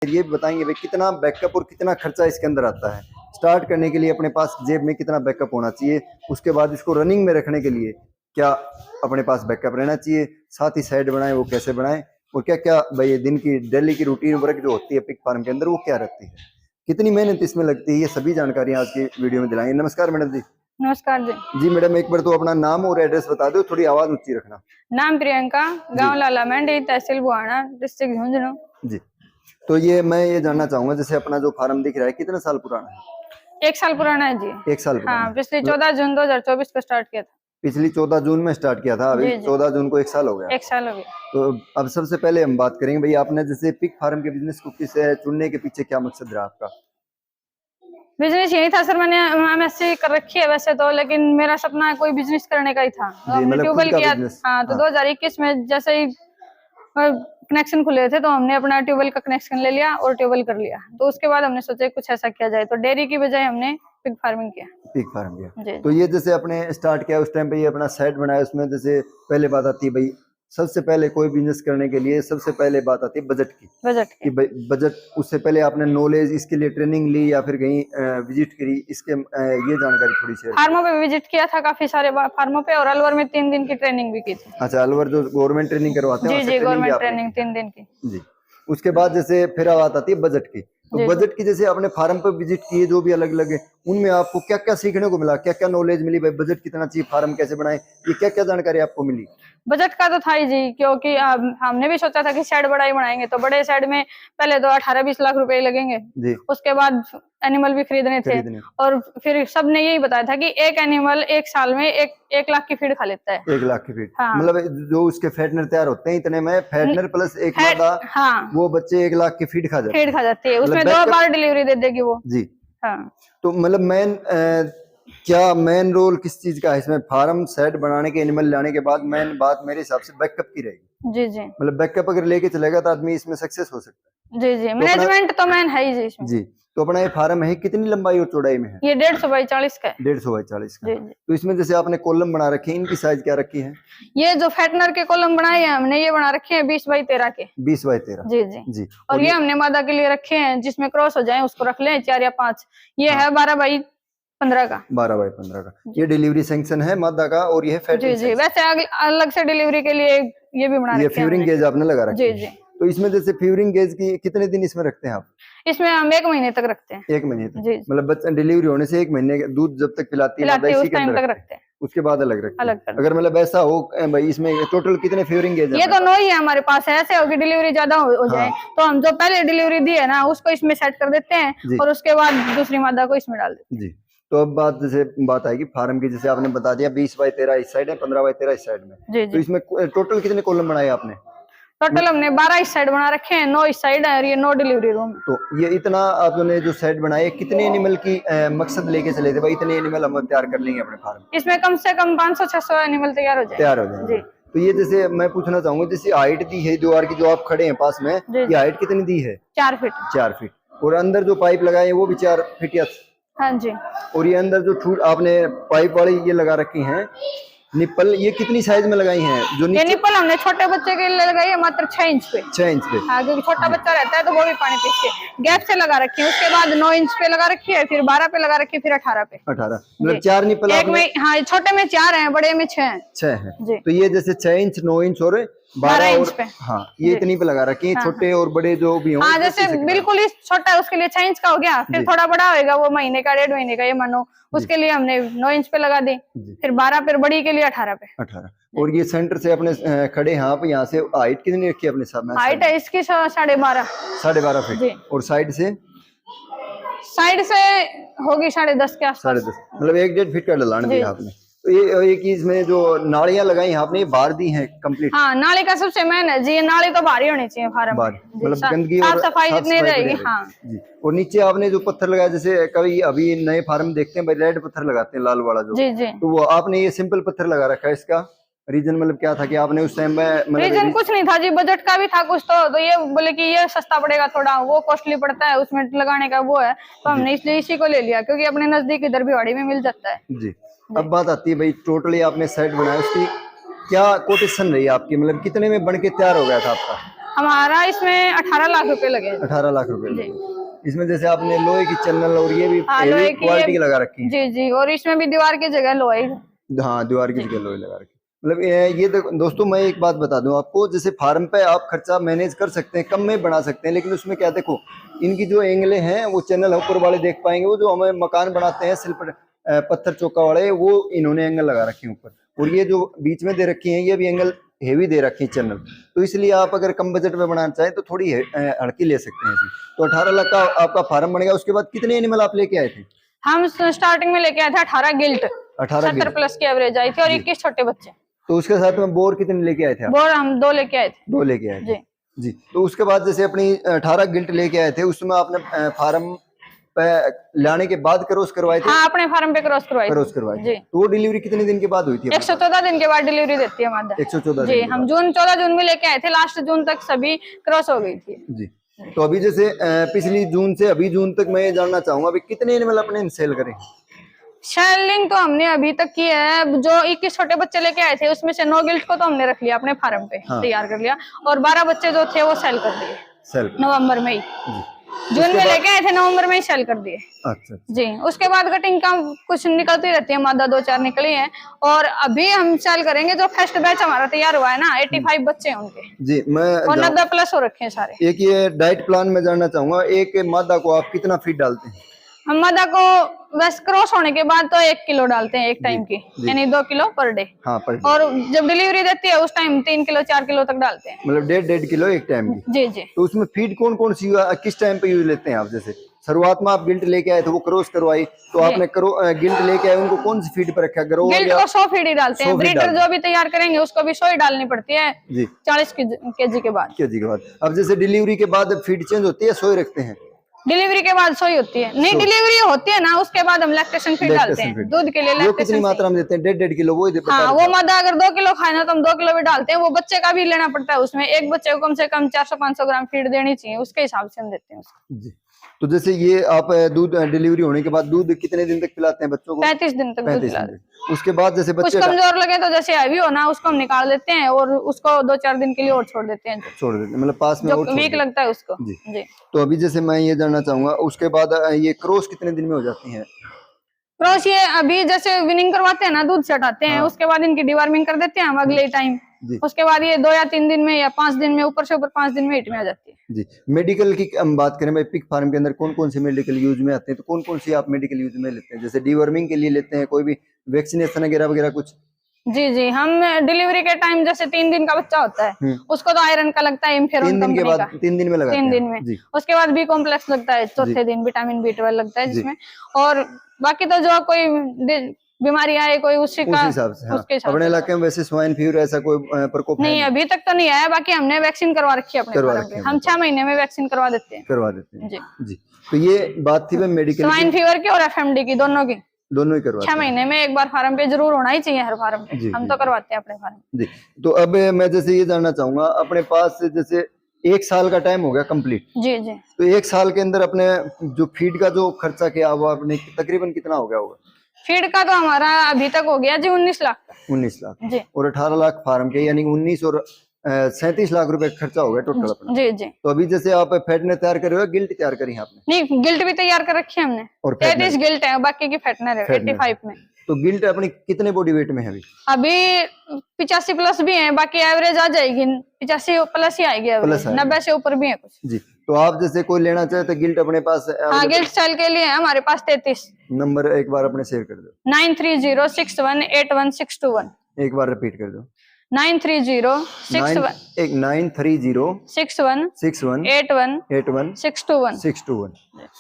फिर ये भी बताएंगे भाई कितना बैकअप और कितना खर्चा इसके अंदर आता है। स्टार्ट करने के लिए अपने पास जेब में कितना बैकअप होना चाहिए, उसके बाद इसको रनिंग में रखने के लिए क्या अपने पास बैकअप रहना चाहिए, साथ ही साइड बनाएं वो कैसे बनाएं, और क्या क्या भाई दिन की डेली की रूटीन वर्क जो होती है पिग फार्म के अंदर वो क्या रहती है, कितनी मेहनत इसमें लगती है, ये सभी जानकारियां आज की वीडियो में दिलाएंगे। नमस्कार मैडम जी। नमस्कार जी। जी मैडम, एक बार तो अपना नाम और एड्रेस बता दो, थोड़ी आवाज ऊंची रखना। नाम प्रियंका, गांव लाला मंडी, तहसील बुहाना, डिस्ट्रिक्ट झुंझुनू। जी, तो ये मैं ये जानना चाहूंगा, जैसे अपना जो फार्म दिख रहा है कितने साल पुराना है? 1 साल पुराना है जी। 1 साल पुराना। हाँ, पिछली 14 जून 2024 को स्टार्ट किया था। पिछली 14 जून में स्टार्ट किया था, अभी 14 जून को 1 साल हो गया। 1 साल हो गया। तो अब सबसे पहले हम बात करेंगे भाई, आपने जैसे पिग फार्म के बिजनेस को किसे चुनने के पीछे क्या मकसद रहा आपका? बिजनेस यही था सर, मैंने एमएससी कर रखी है वैसे तो, लेकिन मेरा सपना कोई बिजनेस करने का ही था। हमने ट्यूबवेल किया। हाँ, तो 2021 में जैसे ही कनेक्शन खुले थे तो हमने अपना ट्यूबवेल का कनेक्शन ले लिया और ट्यूबवेल कर लिया। तो उसके बाद हमने सोचा कुछ ऐसा किया जाए, तो डेयरी की बजाय हमने पिग फार्मिंग किया। पिग फार्म किया। तो ये जैसे अपने स्टार्ट किया उस टाइम पे ये अपना साइट बनाया, उसमें जैसे पहले बात आती है भाई, सबसे पहले कोई बिजनेस करने के लिए सबसे पहले बात आती है बजट की। कि भाई बजट, उससे पहले आपने नॉलेज इसके लिए ट्रेनिंग ली या फिर कहीं विजिट करी, इसके ये जानकारी थोड़ी शेयर। फार्मों पे विजिट किया था, काफी सारे फार्मों पे, और अलवर में 3 दिन की ट्रेनिंग भी की थी। अच्छा, अलवर जो गवर्नमेंट ट्रेनिंग करवाते हैं? जी, गवर्नमेंट ट्रेनिंग 3 दिन की। जी, उसके बाद जैसे फिर बात आती है बजट की। तो बजट की जैसे आपने फार्म पर विजिट किए जो भी अलग अलग है, उनमें आपको क्या क्या सीखने को मिला, क्या क्या नॉलेज मिली भाई, बजट कितना चाहिए, फार्म कैसे बनाए, ये क्या क्या जानकारी आपको मिली? बजट का तो था ही जी, क्योंकि हमने भी सोचा था कि शेड बड़ा ही बनाएंगे, तो बड़े शेड में पहले तो 18-20 लाख रुपए लगेंगे जी। उसके बाद एनिमल भी खरीदने थे, और फिर सबने यही बताया था कि एक एनिमल 1 साल में 1 लाख की फीड खा लेता है। 1 लाख की फीड। हाँ। मतलब जो उसके फैटनर तैयार होते हैं इतने में, फैटनर प्लस एक मादा, हाँ, वो बच्चे 1 लाख की फीड खा जाते हैं। उसमें 2 बार डिलीवरी दे देगी वो जी। हाँ, तो मतलब क्या मेन रोल किस चीज का है इसमें? फार्म सेट बनाने के, एनिमल लाने के बाद मेन बात मेरे हिसाब से बैकअप की रहेगी। जी जी, मतलब बैकअप अगर लेके चलेगा तो आदमी इसमें सक्सेस हो सकता है। जी जी, मैनेजमेंट तो मेन है ही जी इसमें। जी, तो अपना ये फार्म है कितनी लंबाई और चौड़ाई में है? ये 150 बाई 40 का है। 150 बाई 40 का। जी जी। तो इसमें जैसे आपने कॉलम बना रखे हैं, इनकी साइज क्या रखी है? ये जो फैटनर के कॉलम बनाए हैं हमने, ये बना रखे हैं 20 बाई 13 के। 20 बाई 13। जी जी जी। और ये हमने मादा के लिए रखे हैं, जिसमें क्रॉस हो जाए उसको रख लें 4 या 5। ये है 12 बाई 15 का। 12 बाई 15 का। ये डिलीवरी सैंक्शन है मादा का, और ये फैटनिंग। जी जी, वैसे अलग से डिलीवरी के लिए ये भी बना रखे हैं। ये फ्यूरिंग गेज आपने लगा रखा है? जी जी। तो इसमें जैसे फ्यूरिंग गेज की कितने दिन इसमें रखते हैं आप? इसमें हम 1 महीने तक रखते हैं। 1 महीने तक? जी। मतलब बच्चा डिलीवरी होने से 1 महीने दूध जब तक पिलाती है उस टाइम तक रखते हैं, उसके बाद अलग रखते हैं। अगर मतलब ऐसा हो भाई, इसमें टोटल कितने फ्यूरिंग गेज है? ये तो 9 ही है हमारे पास। ऐसे होगी डिलीवरी ज्यादा हो जाए तो हम जो पहले डिलीवरी दी है ना उसको इसमें सेट कर देते हैं, और उसके बाद दूसरी मादा को इसमें डाल देते हैं। जी, तो अब बात आएगी फार्म की। जैसे आपने बता दिया 20 बाई 13 इस साइड है, 15 बाई 13 इस साइड में। जी जी। तो इसमें टोटल कितने कॉलम बनाए आपने? टोटल हमने 12 इस साइड बना रखे हैं, 9 इस साइड है, और ये 9 डिलीवरी रूम। तो ये इतना आपने जो साइड बनाए, कितने एनिमल की मकसद लेके चले थे भाई, इतने एनिमल हम तैयार कर लेंगे अपने फार्म? इसमें कम से कम 500-600 एनिमल तैयार हो जाए। तो ये जैसे मैं पूछना चाहूंगा, जैसे हाइट दी है दीवार की, जो आप खड़े हैं पास में, ये हाइट कितनी दी है? 4 फीट। 4 फीट। और अंदर जो पाइप लगाए वो भी 4 फीट या? हाँ जी। और ये अंदर जो आपने पाइप वाली ये लगा रखी हैं निप्पल, ये कितनी साइज में लगाई हैं? जो ये निप्पल हमने छोटे बच्चे के लिए लगाई है मात्र 6 इंच पे। 6 इंच पे? हाँ, क्योंकि छोटा बच्चा रहता है तो वो भी पानी पीते हैं। गैप से लगा रखी है, उसके बाद 9 इंच पे लगा रखी है, फिर 12 पे लगा रखी है, फिर 18 पे। 18 मतलब 4 निप्पल आपने? हाँ, छोटे में 4 हैं, बड़े में 6 हैं। 6 हैं। तो ये जैसे 6 इंच, 9 इंच और 12 इंच पे। हाँ, ये इतनी पे लगा रखी है। छोटे और बड़े जो भी हों। हाँ, जैसे बिल्कुल ही छोटा है उसके लिए 6 इंच का हो गया, फिर थोड़ा बड़ा होगा वो महीने का, 1.5 महीने का, ये मानो, उसके लिए हमने 9 इंच पे लगा दी, फिर 12, फिर बड़ी के लिए 18 पे। 18। और ये सेंटर से अपने खड़े हैं आप, यहाँ से हाइट कितनी रखी है अपने साथ में? हाइट है इसकी 12.5 फीट। और साइड से होगी 10.5 के आसपास। 10.5 मतलब 1-1.5 फीट का ढलान दिया आपने। तो ये एक इसमें जो नालियां लगाई हैं आपने, बाहर दी हैं कंप्लीट? हाँ, नाली का सबसे मेन है जी, ये नाली तो भारी होनी चाहिए फार्म में, मतलब गंदगी और साफ सफाई जितनी रहेगी। हाँ जी। और नीचे आपने जो पत्थर लगाया, जैसे कभी अभी नए फार्म देखते हैं भाई रेड पत्थर लगाते हैं, लाल वाला जो। जी जी। तो वो आपने ये सिंपल पत्थर लगा रखा है, इसका रीजन मतलब क्या था कि आपने उस टाइम में? रीजन कुछ नहीं था जी, बजट का भी था कुछ, तो ये बोले कि ये सस्ता पड़ेगा, थोड़ा वो कॉस्टली पड़ता है उसमें लगाने का वो है, तो हमने इसलिए इसी को ले लिया, क्योंकि अपने नजदीक इधर भिवाड़ी में मिल जाता है जी। अब बात आती है भाई, टोटली आपने सेट बनाया, उसकी क्या कोटेशन रही आपकी, मतलब कितने में बन के तैयार हो गया था आपका? हमारा इसमें 18 लाख रुपए लगे। 18 लाख रुपए लगे। इसमें जैसे आपने लोहे की चैनल और ये भी क्वालिटी की लगा रखी है। जी जी, और इसमें भी दीवार की जगह लोहे। हाँ, दीवार की जगह लोहे लगा रखी। मतलब ये दोस्तों मैं एक बात बता दूं आपको, जैसे फार्म पे आप खर्चा मैनेज कर सकते हैं, कम में बना सकते हैं, लेकिन उसमें क्या देखो, इनकी जो एंगले हैं वो चैनल ऊपर वाले देख पाएंगे, वो जो हमें मकान बनाते हैं सिर्फ पत्थर चौका वाले, वो इन्होंने एंगल लगा रखे हैं ऊपर, और ये जो बीच में दे रखी है ये भी एंगल हेवी दे रखी है चैनल। तो इसलिए आप अगर कम बजट में बनाना चाहें तो थोड़ी हड़की ले सकते हैं इसमें। तो 18 लाख का आपका फार्म बनेगा। उसके बाद कितने एनिमल आप लेके आए थे? हम स्टार्टिंग में लेके आए थे 18 गिल्ट, 70 प्लस की एवरेज आई थी, और 21 छोटे बच्चे। तो उसके साथ में बोर कितने लेके आए थे आप? बोर हम 2 लेके आए थे। 2 लेके आए थे जी। तो उसके बाद जैसे अपनी 18 गिल्ट लेके आए थे, उसमें आपने फार्म पे लाने के बाद क्रॉस करवाए थे? हाँ, अपने फार्म पे क्रॉस करवाई जी। तो वो डिलीवरी कितने दिन के बाद हुई थी? 114 दिन के बाद डिलीवरी देती है मादा। 114 जी, हम 14 जून में लेके आए थे, लास्ट जून तक सभी क्रॉस हो गई थी जी। तो अभी जैसे पिछली जून से अभी जून तक मैं ये जानना चाहूंगा अभी कितने एनिमल अपने सेल करें? सेलिंग तो हमने अभी तक की है, जो 21 छोटे बच्चे लेके आए थे उसमें से 9 गिल्ट को तो हमने रख लिया अपने फार्म पे। हाँ। तैयार कर लिया, और 12 बच्चे जो थे वो सेल कर दिए नवंबर में ही। जून में लेके आए थे, नवंबर में ही सेल कर दिए। अच्छा जी। उसके बाद कटिंग का कुछ निकलती रहती है, मादा 2-4 निकली है, और अभी हम सेल करेंगे जो फर्स्ट बैच हमारा तैयार हुआ है ना, 85 बच्चे हैं उनके जी। मैं और 90 प्लस हो रखे हैं सारे। एक ये डाइट प्लान में जानना चाहूंगा, एक मादा को आप कितना फीड डालते हैं? हम मादा को बस क्रॉस होने के बाद तो 1 किलो डालते हैं एक टाइम की, यानी 2 किलो पर डे। हाँ, पर डे। और जब डिलीवरी देती है उस टाइम 3 किलो 4 किलो तक डालते हैं, मतलब 1.5 किलो एक टाइम की। जी जी। तो उसमें फीड कौन कौन सी किस टाइम पे यूज लेते हैं आप? जैसे शुरुआत में आप गिल्ट लेके आए थे, वो क्रॉस करवाई, तो आपने गिल्ट लेके आए, उनको कौन सी फीड पर रखा? गिल्ट को 100 फीड ही डालते हैं, ब्रीडर जो भी तैयार करेंगे उसको भी 100 ही डालनी पड़ती है जी, 40 केजी के बाद। अब जैसे डिलीवरी के बाद फीड चेंज होती है, 100 ही रखते हैं? डिलीवरी के बाद 100 ही होती है। नहीं, डिलीवरी होती है ना, उसके बाद हम लैक्टेशन फीड डालते हैं दूध के लिए। वो कितनी मात्रा में देते हैं? 1.5 किलो? वो हाँ, वो मादा अगर 2 किलो खाए ना तो हम 2 किलो भी डालते हैं। वो बच्चे का भी लेना पड़ता है, उसमें एक बच्चे को कम से कम 400-500 ग्राम फीड देनी चाहिए, उसके हिसाब से हम देते हैं उसको जी। तो जैसे ये आप दूध डिलीवरी होने के बाद दूध कितने दिन तक पिलाते हैं बच्चों को? 35 दिन तक दूध पिलाते हैं। उसके बाद जैसे बच्चे कुछ कमजोर लगे तो जैसे हैवी हो ना, उसको हम निकाल देते हैं और उसको 2-4 दिन के लिए और छोड़ देते हैं, मतलब पास में और वीक लगता है उसको जी। तो अभी जैसे मैं ये जानना चाहूंगा, उसके बाद ये क्रॉस कितने दिन में हो जाती है? क्रॉस ये अभी जैसे विनिंग करवाते हैं ना, दूध से हटाते हैं, उसके बाद इनकी डिवार्मिंग कर देते हैं हम अगले टाइम। उसके बाद ये 2 या 3 दिन में या 5 दिन में, ऊपर से ऊपर 5 दिन में हिट में आ जाती है जी। मेडिकल की हम बात करें भाई, पिग फार्म के अंदर कौन कौन से मेडिकल यूज में आते हैं? तो कौन कौन सी आप मेडिकल यूज में लेते हैं? जैसे डीवर्मिंग के लिए लेते हैं, कोई भी वैक्सीनेशन वगैरह कुछ? जी जी, हम डिलीवरी के टाइम जैसे 3 दिन का बच्चा होता है उसको तो आयरन का लगता है, इम्फेरॉन कंपनी का 3 दिन में लगाते हैं। 3 दिन में। उसके बाद बी कॉम्प्लेक्स लगता है, चौथे दिन विटामिन B12 लगता है जिसमें, और बाकी तो जो कोई बीमारी आए कोई उसी का हिसाब से। हाँ। अपने इलाके में वैसे स्वाइन फीवर ऐसा कोई प्रकोप नहीं, अभी तक तो नहीं आया। बाकी हमने वैक्सीन करवा रखी है अपने, हम 6 महीने में वैक्सीन करवा देते हैं जी। तो ये बात थी मेडिकल स्वाइन फीवर की और FMD की, दोनों ही करवाते हैं। 6 महीने में एक बार फार्म पे जरूर होना ही चाहिए, हर फार्म पे हम तो करवाते हैं अपने फार्म जी। तो अब मैं जैसे ये जानना चाहूंगा, अपने पास जैसे 1 साल का टाइम हो गया कंप्लीट जी जी, तो 1 साल के अंदर अपने जो फीड का जो खर्चा किया वो आपने तकरीबन कितना हो गया होगा? फीड का तो हमारा अभी तक हो गया जी 19 लाख। 19 लाख जी। और 18 लाख फार्म के, यानी 19 और 37 लाख रुपए खर्चा हो गया टोटल अपना। जी जी। तो अभी जैसे आप फैटनर तैयार कर रहे हो, गिल्ट तैयार करी है आपने? नहीं, गिल्ट भी तैयार कर रखी है हमने, और 33 गिल्ट है, बाकी की फैटनर है 85 में। तो गिल्ट अपनी कितने बॉडी वेट में है अभी 85 प्लस भी है, बाकी एवरेज आ जाएगी 85 प्लस ही आएगी, 90 से ऊपर भी है कुछ जी। तो आप जैसे कोई लेना चाहे तो गिल्ट अपने पास? हाँ, गिल्ट सेल के लिए है हमारे पास 33 नंबर एक बार अपने शेयर कर दो। 9306181621। एक बार रिपीट कर दो। 9306181621।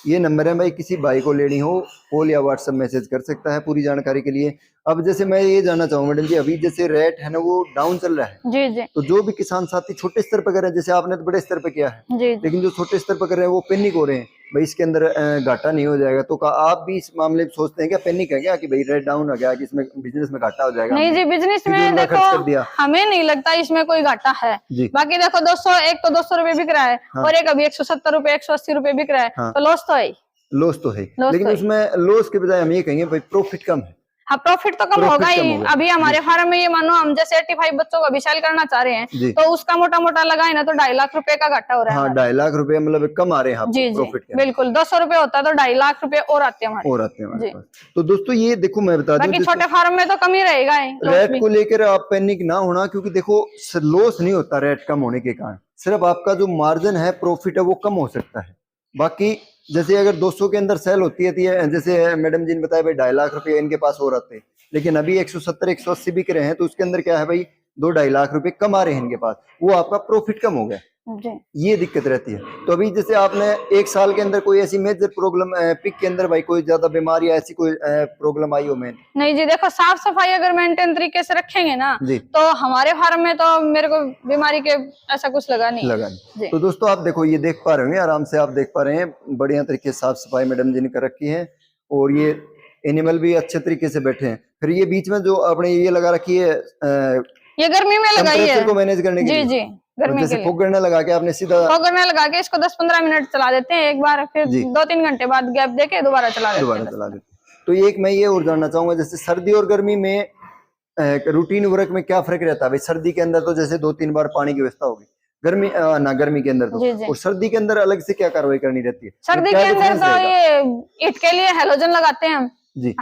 ये नंबर है भाई, किसी भाई को लेनी हो कॉल या व्हाट्सएप मैसेज कर सकता है पूरी जानकारी के लिए। अब जैसे मैं ये जानना चाहूंगा मैडम जी, अभी जैसे रेट है ना वो डाउन चल रहा है जी जी, तो जो भी किसान साथी छोटे स्तर पर कर रहे हैं, जैसे आपने तो बड़े स्तर पे किया है जी, लेकिन जो छोटे स्तर पर कर रहे हैं वो पैनिक हो रहे हैं भाई इसके अंदर घाटा नहीं हो जाएगा, तो आप भी इस मामले में सोचते हैं क्या, पैनिक है क्या कि भाई रेट डाउन हो गया कि इसमें बिजनेस में घाटा हो जाएगा? नहीं जी, बिजनेस में देखो हमें नहीं लगता इसमें कोई घाटा है। बाकी देखो 200, एक तो 200 रुपए बिक रहा है और एक अभी 170 रुपए 180 रुपए बिक रहा है, तो लॉस तो है। लॉस तो है, लेकिन उसमें लॉस के बजाय हम ये कहेंगे भाई प्रॉफिट कम है। हाँ, प्रॉफिट तो कम होगा ही। अभी हमारे फार्म में ये मानो हम जैसे 85 बच्चों का भी सेल करना चाह रहे हैं तो उसका मोटा मोटा लगाए ना तो 2.5 लाख रुपए का घाटा हो रहा है। हाँ, 2.5 लाख रुपए मतलब कम आ रहे हैं जी जी, बिल्कुल। 200 रुपए होता है तो 2.5 लाख रुपए और आते हैं हमारे। तो दोस्तों ये देखो मैं बता दूं, छोटे फार्म में तो कम ही रहेगा। रेट को लेकर आप पैनिक ना होना, क्योंकि देखो लॉस नहीं होता रेट कम होने के कारण, सिर्फ आपका जो मार्जिन है, प्रॉफिट है, वो कम हो सकता है। बाकी जैसे अगर 200 के अंदर सेल होती है, जैसे मैडम जी ने बताया भाई 2.5 लाख रुपए इनके पास और आते हैं, लेकिन अभी 170-180 बिक रहे हैं, तो उसके अंदर क्या है भाई 2-2.5 लाख रुपए कम आ रहे हैं इनके पास, वो आपका प्रॉफिट कम हो गया। ये दिक्कत रहती है। तो अभी जैसे आपने 1 साल के अंदर कोई ऐसी मेजर प्रॉब्लम पिक के अंदर भाई कोई ज्यादा बीमारी ऐसी कोई प्रॉब्लम आई हो? मैं नहीं जी, देखो साफ सफाई अगर मेंटेन तरीके से रखेंगे ना तो हमारे फार्म में तो मेरे को बीमारी के ऐसा कुछ लगा नहीं। तो दोस्तों आप देखो, ये देख पा रहे होंगे, आराम से आप देख पा रहे हैं, बढ़िया तरीके से साफ सफाई मैडम जी ने कर रखी है, और ये एनिमल भी अच्छे तरीके से बैठे हैं। फिर ये बीच में जो आपने ये लगा रखी है, ये गर्मी में लगाई है को मैनेज करने के लिए। जी गर्मी जैसे फोगरना लगा के आपने सीधा फोगरना लगा के इसको 10-15 मिनट चला देते हैं एक बार, फिर 2-3 घंटे बाद गैप देके दोबारा चला देते हैं। तो एक मैं ये और जानना चाहूंगा, जैसे सर्दी और गर्मी में रूटीन वर्क में क्या फर्क रहता है भाई? सर्दी के अंदर तो जैसे 2-3 बार पानी की व्यवस्था होगी, गर्मी के अंदर तो, और सर्दी के अंदर अलग से क्या कार्रवाई करनी रहती है? सर्दी के अंदर तो ये ईट के लिए हेलोजन लगाते हैं हम जी।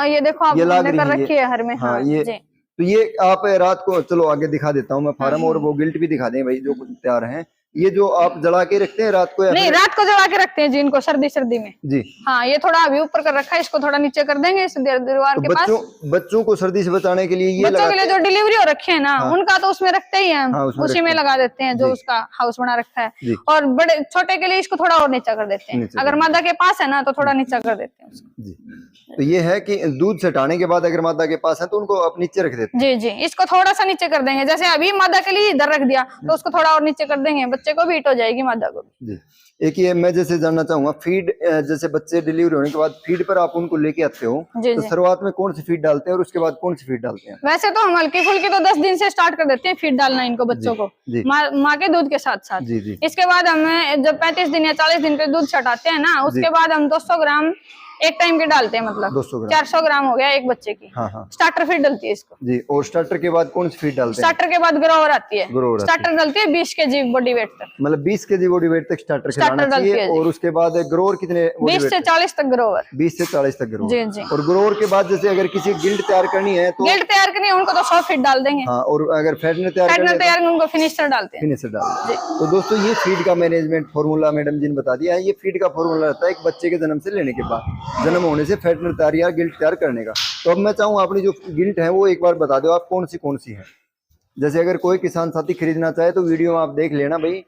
ये देखो आप कर रखी है हर में। हाँ, ये तो ये आप रात को, चलो आगे दिखा देता हूँ मैं फार्म, और वो गिल्ट भी दिखा दें भाई जो तैयार हैं। ये जो आप जला के रखते हैं रात को? नहीं, रात को जला के रखते हैं जी इनको, सर्दी में जी। हाँ, ये थोड़ा अभी ऊपर कर रखा है, इसको थोड़ा नीचे कर देंगे इस दीवार के पास। बच्चों को सर्दी से बचाने के लिए ये बच्चों के लिए जो डिलीवरी हो रखे है ना, उनका तो उसमें रखते ही है, उसी में लगा देते हैं जो उसका हाउस बना रखा है। और बड़े छोटे के लिए इसको थोड़ा और नीचा कर देते हैं, अगर मादा के पास है ना तो थोड़ा नीचा कर देते हैं उसको। तो ये है कि दूध से हटाने के बाद अगर मादा के पास है तो उनको आप नीचे रख देते हैं। जी, इसको थोड़ा सा नीचे कर देंगे, जैसे अभी मादा के लिए इधर रख दिया तो उसको थोड़ा और नीचे कर देंगे, बच्चे को भी हिट हो जाएगी, मादा को भी। एक ये मैं जैसे जानना चाहूंगा, फीड जैसे बच्चे डिलीवरी होने के बाद फीड पर आप उनको लेके आते हो, तो शुरुआत में कौन सी फीड डालते हैं और उसके बाद कौन सी फीड डालते हैं? वैसे तो हम हल्की फुल्की तो 10 दिन से स्टार्ट कर देते हैं फीड डालना इनको, बच्चों को माँ के दूध के साथ। इसके बाद हमें जब 35 दिन या 40 दिन पे दूध छटाते हैं ना, उसके बाद हम 200 ग्राम एक टाइम के डालते हैं, मतलब 400 ग्राम हो गया एक बच्चे की। स्टार्टर फीड डलती है इसको जी। और स्टार्टर के बाद कौन सी फीड डालते हैं? स्टार्टर के बाद ग्रोवर आती है। स्टार्टर डलती है 20 kg बॉडी वेट तक, मतलब 20 kg बॉडी वेट तक स्टार्टर डलती है। और उसके बाद ग्रोवर कितने? 20 से 40 तक ग्रोवर। 20 से 40 तक ग्रोवर जी जी। और ग्रोवर के बाद जैसे अगर किसी गिल्ट तैयार करनी है तो उनको तो 100 फीड डाल देंगे। हाँ, और अगर फैटनर तैयार उनको फिनिशर डालते हैं। तो दोस्तों ये फीड का मैनेजमेंट फॉर्मूला मैडम जी ने बता दिया है। ये फीड का फॉर्मूला रहता है एक बच्चे के जन्म से लेने के बाद, जन्म होने से फैटनर तैयार या गिल्ट तैयार करने का। तो अब मैं चाहूँ अपनी जो गिल्ट है वो एक बार बता दो आप कौन सी है। जैसे अगर कोई किसान साथी खरीदना चाहे तो वीडियो में आप देख लेना भाई।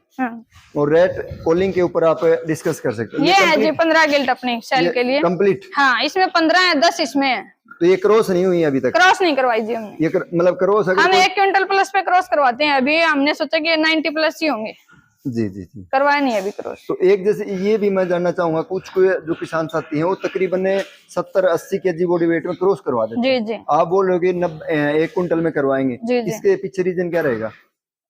और रेट कॉलिंग के ऊपर आप डिस्कस कर सकते हो। ये है जी 15 गिल्ट अपने सेल के लिए कंप्लीट। हाँ, इसमें 15 है, 10 इसमें है। तो ये क्रॉस नहीं हुई अभी तक? क्रॉस नहीं करवाई जी हमने। ये मतलब क्रॉस हम 1 क्विंटल प्लस पे क्रॉस करवाते हैं, अभी हमने सोचा कि 90 प्लस ही होंगे। जी, करवाया नहीं अभी क्रॉस। तो एक जैसे ये भी मैं जानना चाहूंगा, कुछ जो किसान साथी हैं वो तकरीबन 70-80 kg बॉडी वेट में क्रॉस करवा देते हैं। जी। आप बोल रहे हो कि 1 क्विंटल में करवाएंगे। जी। इसके पीछे रीजन क्या रहेगा?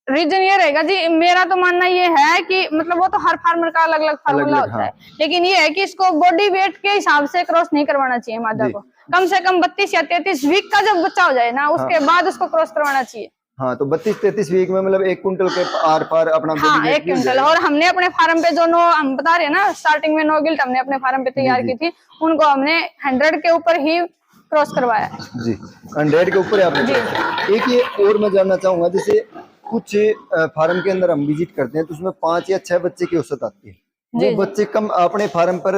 रीजन ये रहेगा जी, मेरा तो मानना ये है कि मतलब वो तो हर फार्मर का अलग अलग फार्मूला होता है, लेकिन ये है कि इसको बॉडी वेट के हिसाब से क्रॉस नहीं करवाना चाहिए मादा को। कम से कम 32 या 33 वीक का जब बच्चा हो जाए ना, उसके बाद उसको क्रॉस करवाना चाहिए। हाँ, तो 32-33 वीक में मतलब 1 क्विंटल के आर पार अपना। हाँ, 1 क्विंटल। और हमने अपने फार्म पे जो हम बता रहे हैं ना, स्टार्टिंग में 9 गिल्ट हमने अपने फार्म पे तैयार की थी, उनको हमने 100 के ऊपर ही क्रॉस करवाया जी। 100 के ऊपर आपने। एक ये और मैं जानना चाहूंगा, जैसे कुछ फार्म के अंदर हम विजिट करते हैं तो उसमें 5 या 6 बच्चे की औसत आती है। वो बच्चे कम अपने फार्म पर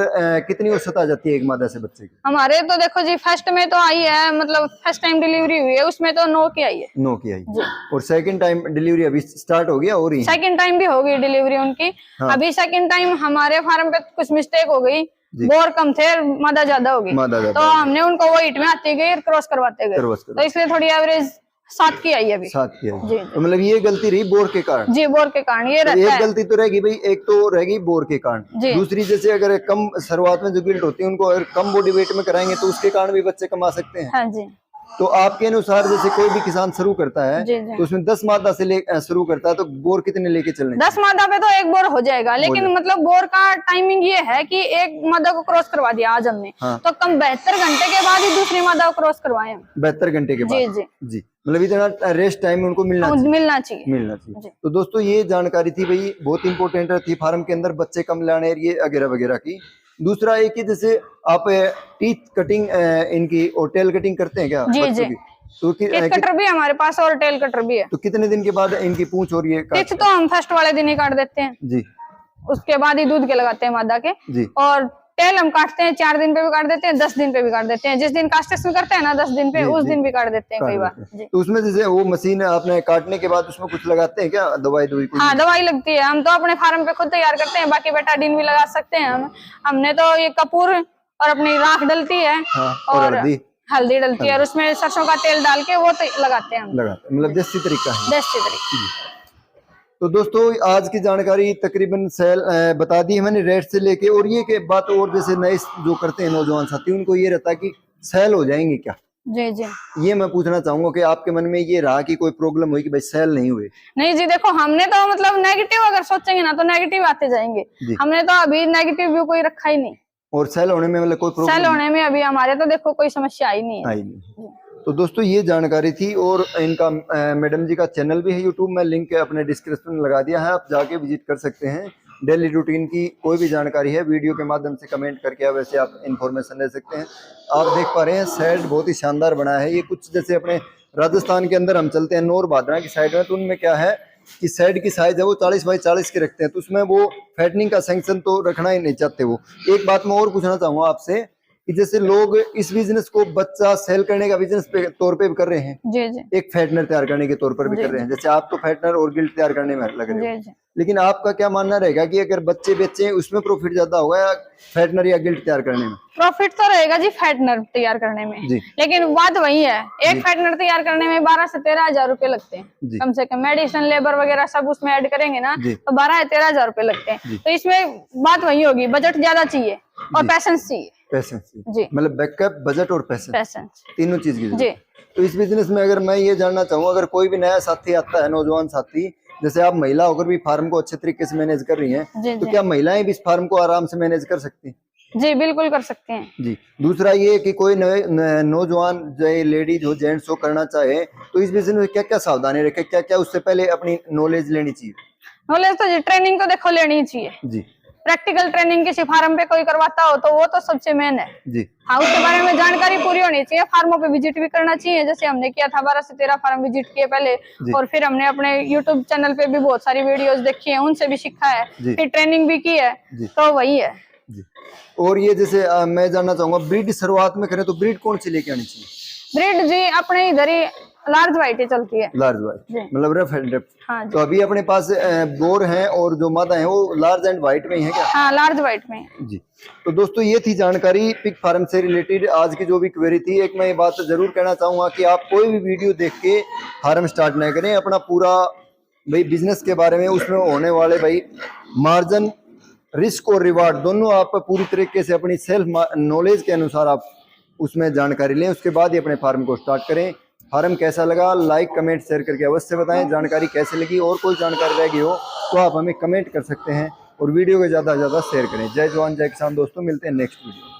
कितनी औसत आ जाती है एक मादा से बच्चे की? हमारे तो देखो जी फर्स्ट में तो आई है, मतलब फर्स्ट टाइम डिलीवरी हुई है उसमें तो 9 की आई है। 9 की आई जी। और सेकंड टाइम डिलीवरी अभी स्टार्ट हो गया? हो रही है सेकंड टाइम भी हो गई डिलीवरी उनकी। हाँ। अभी सेकंड टाइम हमारे फार्म पे कुछ मिस्टेक हो गई, बोर कम थे, मादा ज्यादा हो गई, तो हमने उनको वो हिट में आती गई क्रॉस करवाते गए, तो इसलिए थोड़ी एवरेज 7 की आई अभी। 7 की आई। तो मतलब ये गलती रही बोर के कारण? जी, बोर के कारण ये रहता है। एक गलती तो रहेगी भाई, एक तो रहेगी बोर के कारण, दूसरी जैसे अगर कम शुरुआत में जो गिल्ट होती है उनको अगर कम बॉडी वेट में कराएंगे तो उसके कारण भी बच्चे कमा सकते हैं। हाँ जी। तो आपके अनुसार जैसे कोई भी किसान शुरू करता है तो उसमें 10 मादा से शुरू करता है, तो बोर कितने लेके चलने? 10 मादा पे तो एक बोर हो जाएगा, लेकिन मतलब बोर का टाइमिंग ये है कि एक मादा को क्रॉस करवा दिया आज हमने, तो कम 72 घंटे के बाद ही दूसरी मादा को क्रॉस करवाए। 72 घंटे के बाद? जी जी, मतलब इतना रेस्ट टाइम उनको मिलना चाहिए। तो दोस्तों ये जानकारी थी भाई, बहुत इंपॉर्टेंट थी फार्म के अंदर बच्चे कम लाने ये वगैरह वगैरह की। दूसरा एक ही, जैसे आप टीथ कटिंग इनकी और टेल कटिंग करते हैं क्या? जी। तो टीथ कटर भी हमारे पास और टेल कटर भी है। तो कितने दिन के बाद इनकी पूंछ हो रही है? टीथ तो हम फर्स्ट वाले दिन ही काट देते हैं जी, उसके बाद ही दूध के लगाते हैं मादा के जी। और टेल हम काटते हैं 4 दिन पे भी काट देते हैं, 10 दिन पे भी काट देते हैं। जिस दिन कास्टेशन करते हैं ना 10 दिन पे, उस दिन भी काट देते हैं कई बार जी। तो उसमें जैसे वो मशीन आपने काटने के बाद उसमें कुछ लगाते हैं क्या, दवाई? हाँ, दवाई लगती है। हम तो अपने फार्म पे खुद तैयार करते हैं, बाकी बेटाडीन भी लगा सकते हैं हम। हमने तो ये कपूर और अपनी राख डलती है और हल्दी डलती है और उसमें सरसों का तेल डाल के वो तो लगाते हैं हम। मतलब देसी तरीका है। देसी तरीका। तो दोस्तों आज की जानकारी तकरीबन सेल बता दी है मैंने, रेट से लेके। और ये के बात, और जैसे नए जो करते हैं नौजवान साथी, उनको ये रहता है कि सेल हो जाएंगे क्या? जी जी, ये मैं पूछना चाहूंगा कि आपके मन में ये रहा कि कोई प्रॉब्लम हुई कि भाई सेल नहीं हुए? नहीं जी, देखो हमने तो मतलब नेगेटिव अगर सोचेंगे ना तो नेगेटिव आते जाएंगे। हमने तो अभी नेगेटिव व्यू कोई रखा ही नहीं। और सेल होने में मतलब कोई प्रॉब्लम? सेल होने में अभी हमारे तो देखो कोई समस्या आई नहीं है। तो दोस्तों ये जानकारी थी। और इनका मैडम जी का चैनल भी है यूट्यूब में, लिंक अपने डिस्क्रिप्शन में लगा दिया है, आप जाके विजिट कर सकते हैं। डेली रूटीन की कोई भी जानकारी है वीडियो के माध्यम से कमेंट करके आप वैसे आप इन्फॉर्मेशन ले सकते हैं। आप देख पा रहे हैं शेड बहुत ही शानदार बना है। ये कुछ जैसे अपने राजस्थान के अंदर हम चलते हैं नौर भादरा की साइड में, तो उनमें क्या है कि शेड की साइज है वो 40 बाई 40 के रखते हैं, तो उसमें वो फैटनिंग का सेंक्शन तो रखना ही नहीं चाहते वो। एक बात मैं और पूछना चाहूंगा आपसे कि जैसे लोग इस बिजनेस को बच्चा सेल करने का बिजनेस पे तौर पे भी कर रहे हैं जी। एक फैटनर तैयार करने के तौर पर भी कर रहे हैं, जैसे आप तो फैटनर और गिल्ट तैयार करने में लग रहे हैं, लेकिन आपका क्या मानना रहेगा कि अगर बच्चे बेचे उसमें प्रॉफिट ज्यादा होगा या फैटनर या गिल्ट तैयार करने में? प्रॉफिट तो रहेगा जी फैटनर तैयार करने में जी। लेकिन बात वही है, एक फैटनर तैयार करने में 12 से 13 हजार रुपए लगते हैं कम से कम। मेडिसिन लेबर वगैरह सब उसमें ऐड करेंगे ना तो 12 या 13 हजार रुपए लगते हैं। तो इसमें बात वही होगी, बजट ज्यादा चाहिए और पैसेंस चाहिए। जी, मतलब बैकअप, बजट और पैसेंस तीनों चीज की जी। तो इस बिजनेस में अगर मैं ये जानना चाहूँ, अगर कोई भी नया साथी आता है, नौजवान साथी, जैसे आप महिला होकर भी फार्म को अच्छे तरीके से मैनेज कर रही हैं, तो क्या महिलाएं भी इस फार्म को आराम से मैनेज कर सकती हैं? जी बिल्कुल कर सकते हैं जी। दूसरा ये कि कोई नौजवान जो लेडीज हो, जेंट्स हो, करना चाहे तो इस बिजनेस में क्या क्या सावधानी रखे, क्या क्या उससे पहले अपनी नॉलेज लेनी चाहिए? नॉलेज तो जी ट्रेनिंग तो देखो लेनी चाहिए जी। प्रैक्टिकल ट्रेनिंग किसी फार्म पे कोई करवाता हो तो वो तो सबसे मेन है जी। हाँ, उसके बारे में जानकारी पूरी होनी चाहिए। फार्मों पे विजिट भी करना चाहिए, जैसे हमने किया था 12 से 13 फार्म विजिट किए पहले, और फिर हमने अपने यूट्यूब चैनल पे भी बहुत सारी वीडियोस देखी है, उनसे भी सीखा है, फिर ट्रेनिंग भी की है, तो वही है जी। और ये जैसे मैं जानना चाहूंगा, ब्रीड शुरुआत में करें तो ब्रीड कौन सी लेके आनी चाहिए? ब्रीड जी अपने इधर ही लार्ज व्हाइट ही चलती है। लार्ज व्हाइट मतलब रफ एंड रफ। हाँ, तो अभी अपने पास बोर हैं और जो मादा है वो लार्ज एंड व्हाइट में ही है क्या? हाँ, लार्ज व्हाइट में जी। तो दोस्तों ये थी जानकारी पिग फार्म से रिलेटेड आज की जो भी क्वेरी थी। एक मैं ये बात जरूर कहना चाहूंगा कि आप कोई भी वीडियो देख के फार्म स्टार्ट नहीं करें, अपना पूरा भाई बिजनेस के बारे में, उसमें होने वाले भाई मार्जिन, रिस्क और रिवार्ड दोनों आप पूरी तरीके से अपनी सेल्फ नॉलेज के अनुसार आप उसमें जानकारी लें, उसके बाद ही अपने फार्म को स्टार्ट करें। फार्म कैसा लगा लाइक कमेंट शेयर करके अवश्य बताएं। जानकारी कैसे लगी और कोई जानकारी रह गई हो तो आप हमें कमेंट कर सकते हैं और वीडियो को ज़्यादा से ज़्यादा शेयर करें। जय जवान जय किसान दोस्तों, मिलते हैं नेक्स्ट वीडियो।